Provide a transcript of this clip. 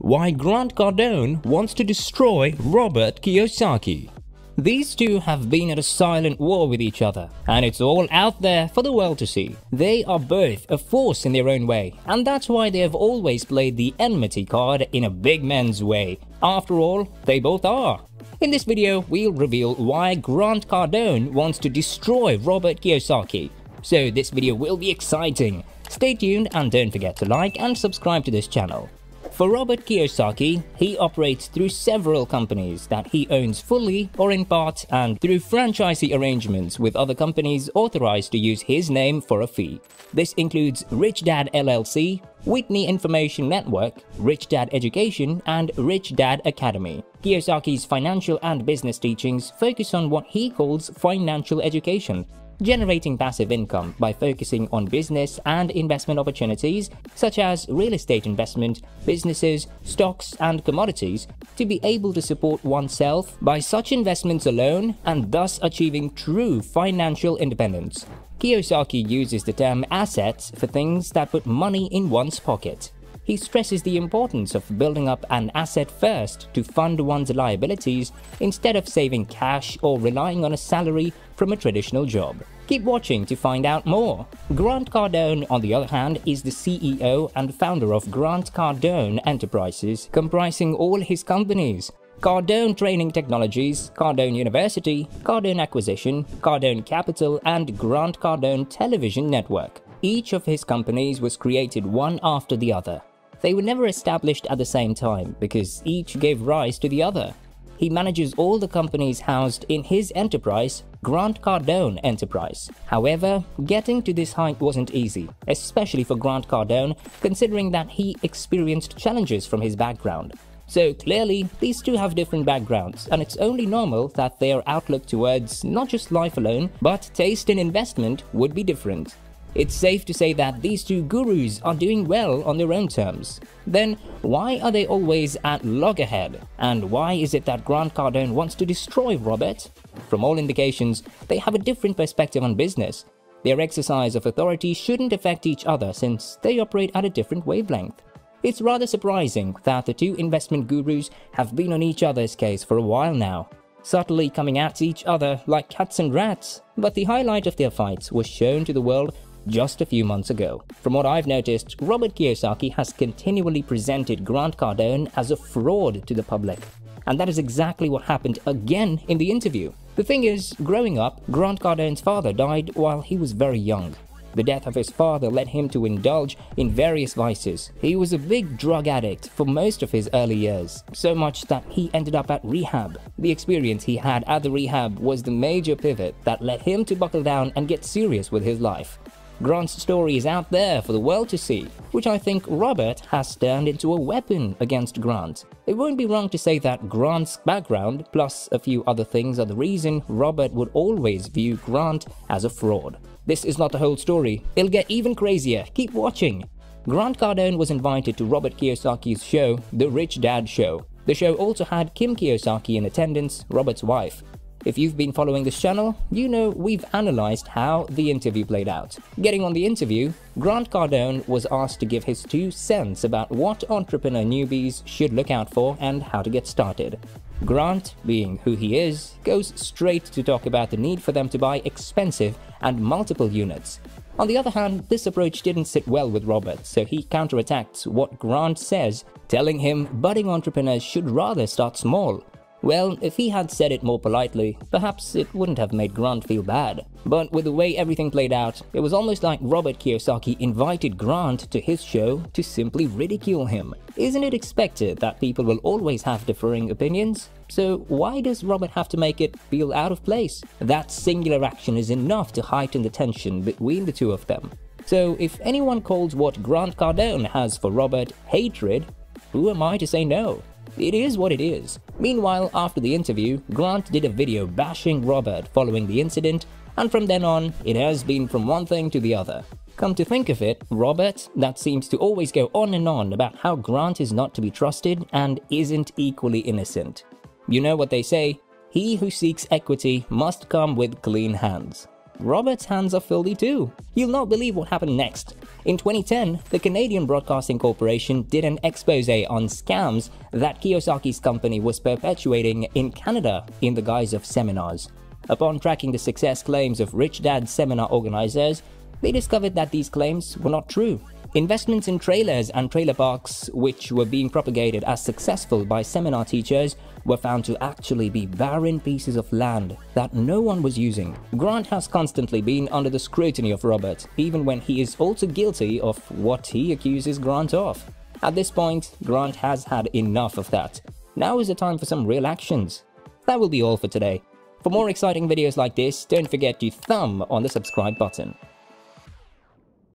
Why Grant Cardone wants to destroy Robert Kiyosaki. These two have been at a silent war with each other, and it's all out there for the world to see. They are both a force in their own way, and that's why they have always played the enmity card in a big man's way. After all, they both are. In this video, we'll reveal why Grant Cardone wants to destroy Robert Kiyosaki. So this video will be exciting. Stay tuned and don't forget to like and subscribe to this channel. For Robert Kiyosaki, he operates through several companies that he owns fully or in part and through franchisee arrangements with other companies authorized to use his name for a fee. This includes Rich Dad LLC, Whitney Information Network, Rich Dad Education, and Rich Dad Academy. Kiyosaki's financial and business teachings focus on what he calls financial education, generating passive income by focusing on business and investment opportunities such as real estate investment, businesses, stocks, and commodities to be able to support oneself by such investments alone and thus achieving true financial independence. Kiyosaki uses the term assets for things that put money in one's pocket. He stresses the importance of building up an asset first to fund one's liabilities instead of saving cash or relying on a salary from a traditional job. Keep watching to find out more. Grant Cardone, on the other hand, is the CEO and founder of Grant Cardone Enterprises, comprising all his companies: Cardone Training Technologies, Cardone University, Cardone Acquisition, Cardone Capital, and Grant Cardone Television Network. Each of his companies was created one after the other. They were never established at the same time because each gave rise to the other. He manages all the companies housed in his enterprise, Grant Cardone Enterprise. However, getting to this height wasn't easy, especially for Grant Cardone, considering that he experienced challenges from his background. So clearly, these two have different backgrounds, and it's only normal that their outlook towards not just life alone, but taste in investment would be different. It's safe to say that these two gurus are doing well on their own terms. Then, why are they always at loggerhead? And why is it that Grant Cardone wants to destroy Robert? From all indications, they have a different perspective on business. Their exercise of authority shouldn't affect each other since they operate at a different wavelength. It's rather surprising that the two investment gurus have been on each other's case for a while now, subtly coming at each other like cats and rats. But the highlight of their fights was shown to the world just a few months ago. From what I've noticed, Robert Kiyosaki has continually presented Grant Cardone as a fraud to the public. And that is exactly what happened again in the interview. The thing is, growing up, Grant Cardone's father died while he was very young. The death of his father led him to indulge in various vices. He was a big drug addict for most of his early years, so much that he ended up at rehab. The experience he had at the rehab was the major pivot that led him to buckle down and get serious with his life. Grant's story is out there for the world to see, which I think Robert has turned into a weapon against Grant. It won't be wrong to say that Grant's background, plus a few other things, are the reason Robert would always view Grant as a fraud. This is not the whole story. It'll get even crazier. Keep watching. Grant Cardone was invited to Robert Kiyosaki's show, The Rich Dad Show. The show also had Kim Kiyosaki in attendance, Robert's wife. If you've been following this channel, you know we've analyzed how the interview played out. Getting on the interview, Grant Cardone was asked to give his 2 cents about what entrepreneur newbies should look out for and how to get started. Grant, being who he is, goes straight to talk about the need for them to buy expensive and multiple units. On the other hand, this approach didn't sit well with Robert, so he counterattacks what Grant says, telling him budding entrepreneurs should rather start small. Well, if he had said it more politely, perhaps it wouldn't have made Grant feel bad. But with the way everything played out, it was almost like Robert Kiyosaki invited Grant to his show to simply ridicule him. Isn't it expected that people will always have differing opinions? So why does Robert have to make it feel out of place? That singular action is enough to heighten the tension between the two of them. So if anyone calls what Grant Cardone has for Robert hatred, who am I to say no? It is what it is. Meanwhile, after the interview, Grant did a video bashing Robert following the incident, and from then on, it has been from one thing to the other. Come to think of it, Robert, that seems to always go on and on about how Grant is not to be trusted and isn't equally innocent. You know what they say, he who seeks equity must come with clean hands. Robert's hands are filthy too. You'll not believe what happened next. In 2010, the Canadian Broadcasting Corporation did an expose on scams that Kiyosaki's company was perpetuating in Canada in the guise of seminars. Upon tracking the success claims of rich dad seminar organizers, they discovered that these claims were not true. Investments in trailers and trailer parks, which were being propagated as successful by seminar teachers, were found to actually be barren pieces of land that no one was using. Grant has constantly been under the scrutiny of Robert, even when he is also guilty of what he accuses Grant of. At this point, Grant has had enough of that. Now is the time for some real actions. That will be all for today. For more exciting videos like this, don't forget to thumb on the subscribe button.